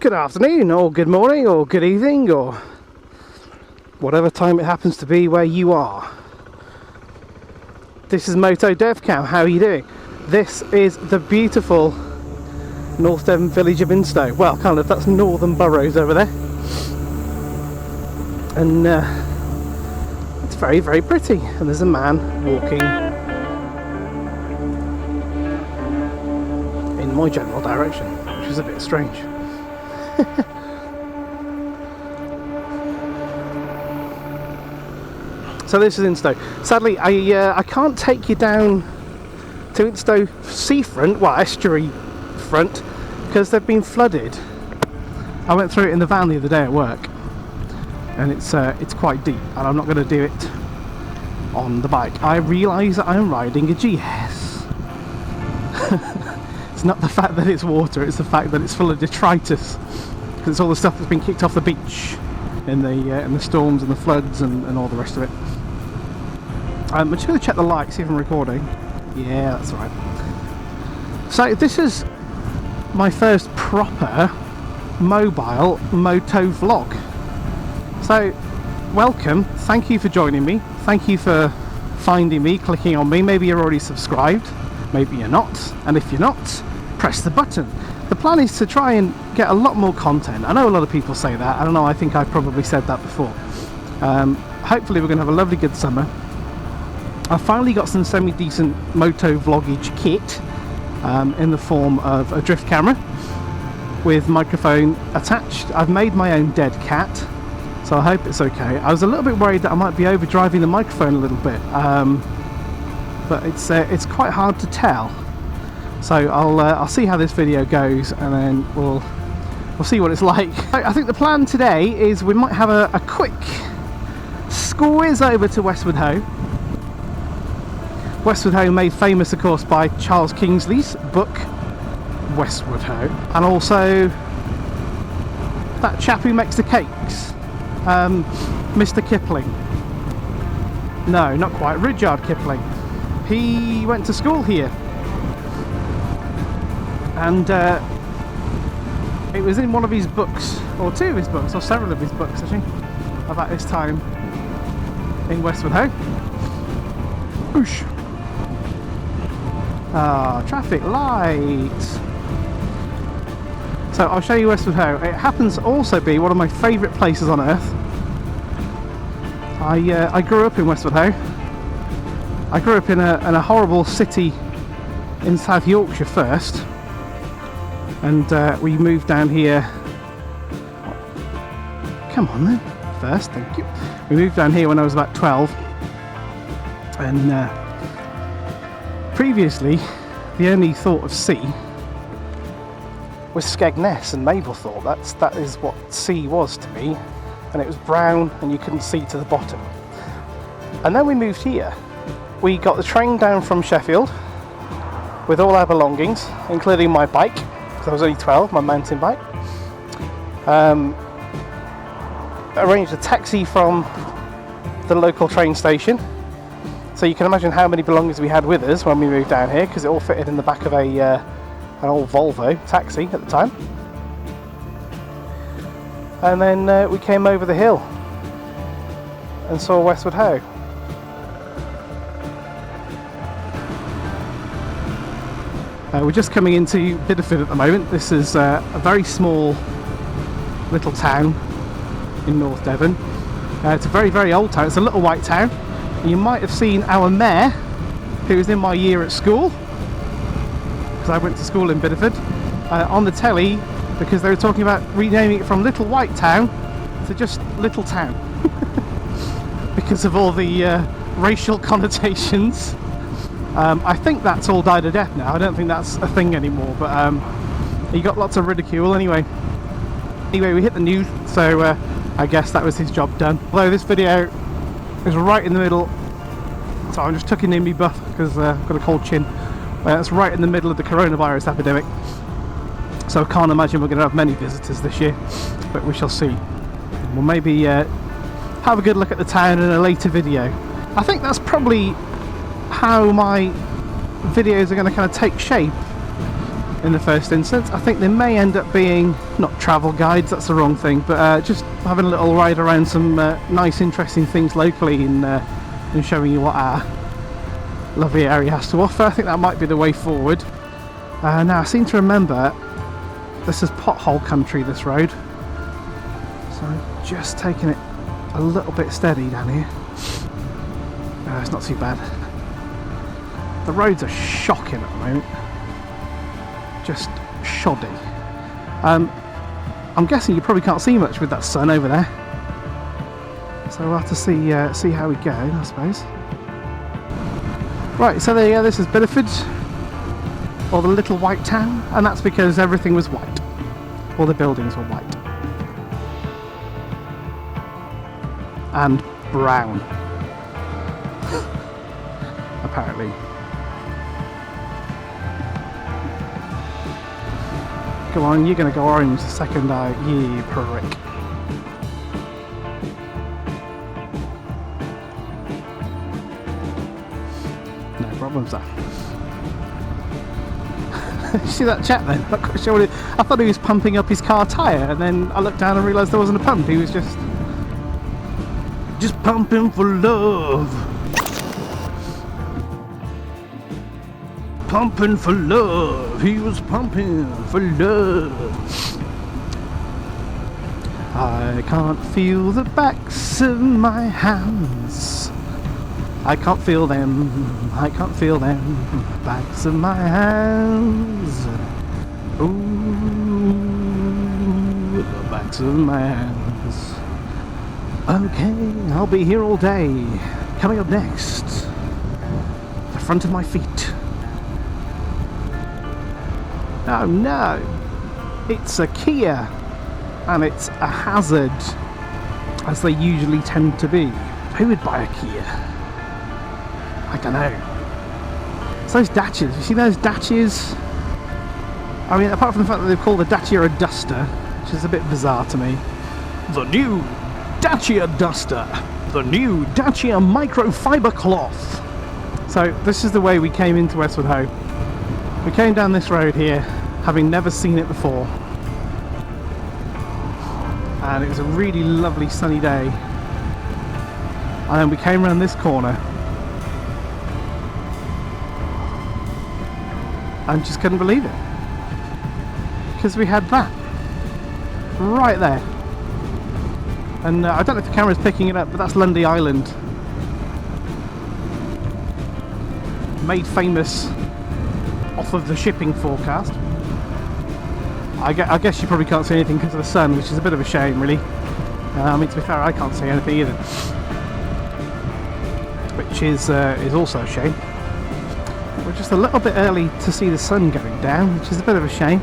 Good afternoon, or good morning, or good evening, or whatever time it happens to be where you are. This is Moto DevCam. How are you doing? This is the beautiful North Devon village of Instow. Well, kind of, that's Northern Burrows over there. And it's very, very pretty. And there's a man walking in my general direction, which is a bit strange. So this is Instow. Sadly, I can't take you down to Instow seafront, well, estuary front, because they've been flooded. I went through it in the van the other day at work, and it's quite deep, and I'm not going to do it on the bike. I realise that I'm riding a GS. It's not the fact that it's water, it's the fact that it's full of detritus, because it's all the stuff that's been kicked off the beach in the storms and the floods and all the rest of it. I'm just going to check the light, see if I'm recording. Yeah, that's right. So this is my first proper mobile moto vlog. So welcome, thank you for joining me, thank you for finding me, clicking on me. Maybe you're already subscribed, maybe you're not, and if you're not, press the button. The plan is to try and get a lot more content. I know a lot of people say that, I don't know, I think I've probably said that before. Hopefully we're going to have a lovely good summer. I finally got some semi-decent moto vloggage kit in the form of a drift camera with microphone attached. I've made my own dead cat, so I hope it's okay. I was a little bit worried that I might be overdriving the microphone a little bit, but it's quite hard to tell. So I'll see how this video goes, and then we'll see what it's like. I think the plan today is we might have a quick squeeze over to Westward Ho. Westward Ho, made famous of course by Charles Kingsley's book Westward Ho, and also that chap who makes the cakes, Mr. Kipling. No, not quite, Rudyard Kipling. He went to school here, and it was in one of his books, or two of his books, or several of his books actually, about his time in Westward Ho. Oosh. Ah, traffic lights. So I'll show you Westward Ho. It happens to also be one of my favourite places on earth. I grew up in Westward Ho. I grew up in a horrible city in South Yorkshire first, and we moved down here. Come on then, first, thank you. We moved down here when I was about 12, and previously the only thought of sea was Skegness and Mablethorpe. That is what sea was to me, and it was brown and you couldn't see to the bottom. And then we moved here. We got the train down from Sheffield with all our belongings, including my bike, because I was only 12, my mountain bike. Arranged a taxi from the local train station. So you can imagine how many belongings we had with us when we moved down here, because it all fitted in the back of an old Volvo taxi at the time. And then we came over the hill and saw Westward Ho. We're just coming into Bideford at the moment. This is a very small little town in North Devon. It's a very, very old town. It's a little white town. You might have seen our mayor, who was in my year at school, because I went to school in Bideford, on the telly, because they were talking about renaming it from Little White Town to just Little Town, because of all the racial connotations. I think that's all died a death now. I don't think that's a thing anymore, but he got lots of ridicule anyway. Anyway, we hit the news, so I guess that was his job done. Although this video is right in the middle, so I'm just tucking in my buff because I've got a cold chin. It's right in the middle of the coronavirus epidemic, so I can't imagine we're going to have many visitors this year, but we shall see. We'll maybe have a good look at the town in a later video. I think that's probably how my videos are going to kind of take shape in the first instance. I think they may end up being, not travel guides, that's the wrong thing, but just having a little ride around some nice interesting things locally and showing you what our lovely area has to offer. I think that might be the way forward. Now I seem to remember this is pothole country, this road, so I'm just taking it a little bit steady down here. It's not too bad. The roads are shocking at the moment, just shoddy. I'm guessing you probably can't see much with that sun over there, so we'll have to see how we go, I suppose. Right, so there you go, this is Biddeford, or the little white town, and that's because everything was white. All the buildings were white. And brown. Apparently. Come on, you're going to go orange the second you prick. No problems there. You see that chap then? Not quite sure what I thought he was pumping up his car tyre, and then I looked down and realised there wasn't a pump. He was just pumping for love. Pumping for love. He was pumping for love. I can't feel the backs of my hands. I can't feel them, I can't feel them, backs of my hands. Ooh, the backs of my hands. Okay, I'll be here all day. Coming up next, the front of my feet. Oh no, it's a Kia, and it's a hazard, as they usually tend to be. Who would buy a Kia? I don't know. It's those Dacias. You see those Dacias? I mean, apart from the fact that they've called the Dacia a Duster, which is a bit bizarre to me. The new Dacia Duster. The new Dacia microfiber cloth. So this is the way we came into Westward Ho. We came down this road here, having never seen it before. And it was a really lovely sunny day. And then we came around this corner. And just couldn't believe it, because we had that right there, and I don't know if the camera's picking it up, but that's Lundy Island, made famous off of the shipping forecast. I guess you probably can't see anything because of the sun, which is a bit of a shame, really. I mean, to be fair, I can't see anything either, which is also a shame. We're just a little bit early to see the sun going down, which is a bit of a shame,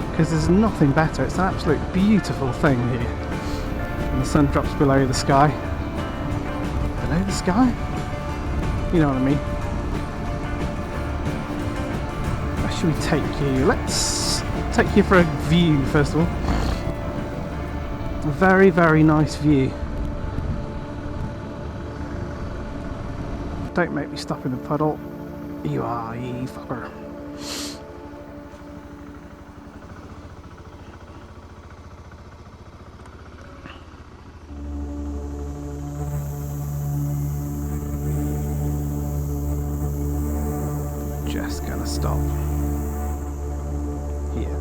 because there's nothing better. It's an absolute beautiful thing here. And the sun drops below the sky. Below the sky? You know what I mean. Where should we take you? Let's take you for a view, first of all. A very, very nice view. Don't make me stop in the puddle. You are, you fucker. Just gonna stop here.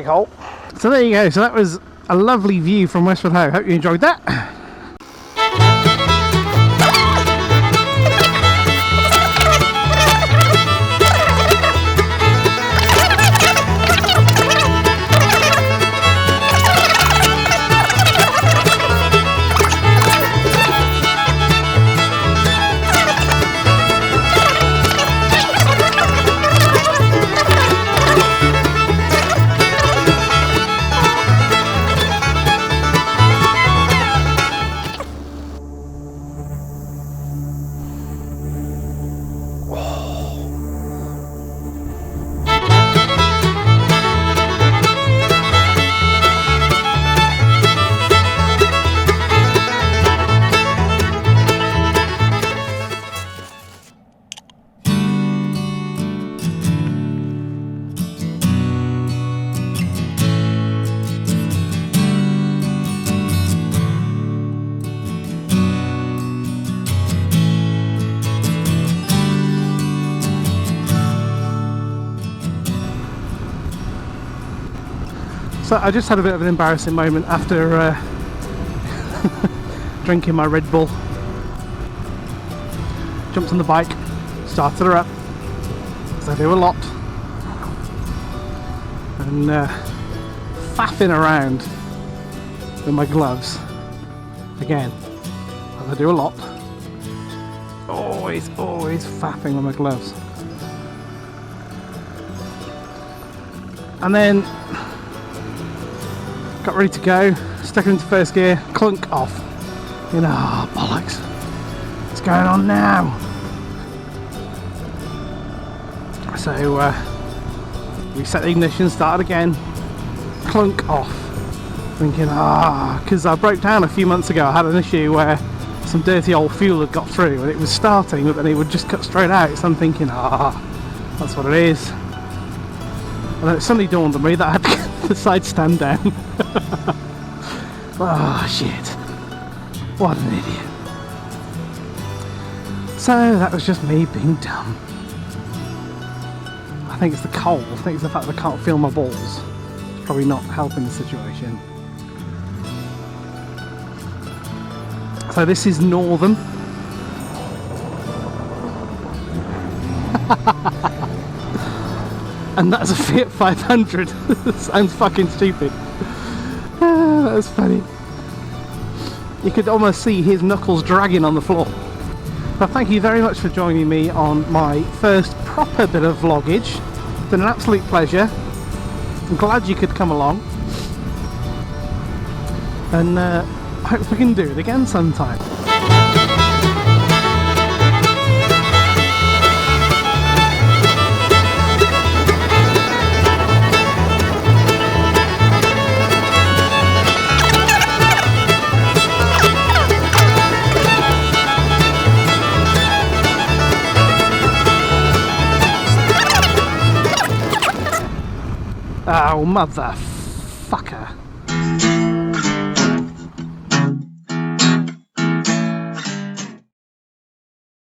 hole. So there you go. So that was a lovely view from Westward Ho. Hope you enjoyed that. So I just had a bit of an embarrassing moment after drinking my Red Bull. Jumped on the bike, started her up, as I do a lot, and faffing around with my gloves, again, as I do a lot, always faffing with my gloves. And then got ready to go, stuck it into first gear, clunk off. You know, oh, bollocks. What's going on now? So reset the ignition, started again, clunk off. Thinking, because I broke down a few months ago. I had an issue where some dirty old fuel had got through and it was starting, but then it would just cut straight out. So I'm thinking, that's what it is. And then it suddenly dawned on me that I had to get the side stand down. Oh shit, what an idiot. So that was just me being dumb. I think it's the cold, I think it's the fact that I can't feel my balls. It's probably not helping the situation. So this is Northern. And that's a Fiat 500. Sounds fucking stupid. That was funny. You could almost see his knuckles dragging on the floor. But thank you very much for joining me on my first proper bit of vloggage. It's been an absolute pleasure. I'm glad you could come along. And I hope we can do it again sometime. Oh, motherfucker.